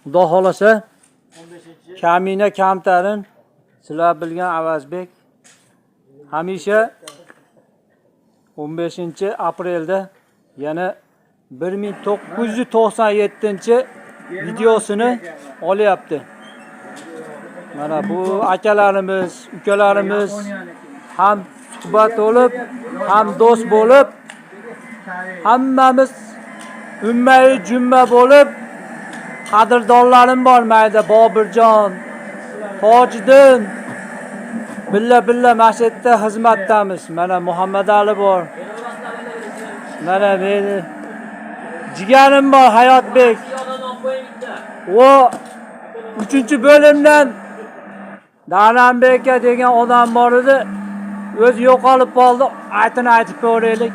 Xudo xolasa Kamina Kamtarin sizlar bilgan Avazbek hamisha 15-aprelda yana 1997-videosini olyapti. Mana bu akalarimiz, ukalarimiz ham suhbat olib, ham do'st bo'lib, hammamiz ummai jumma bo'lib, qadrdonlarim bor mayda Bobirjon, Tojiddin billa masjidda xizmatdamiz. Mana Muhammad Ali bor. Mana meni jigarim bor Hayotbek. O 3-bo'limdan Danambek degan odam bor edi. O'zi yo'qolib qoldi. Aytini aytib ko'raylik.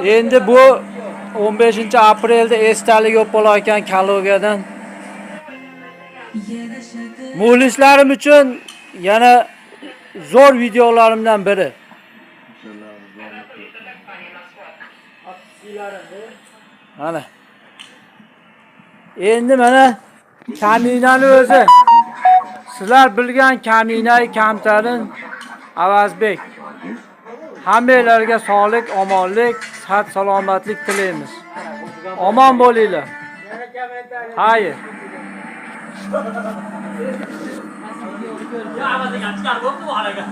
Endi bu 15-aprelda esdalik bo'lib qolar Kalogadan. Muxlislarim uchun yana zo'r videolarimdan biri. Mana. Endi mana Kaminani o'zi. Sizlar bilgan Kamina Kamtarin Avazbek. Hammalarga sog'lik, omonlik, sihat, salomatlik tilaymiz. Omon bo'linglar. Hayır. Ya ama sen çıkar, bu hale gel.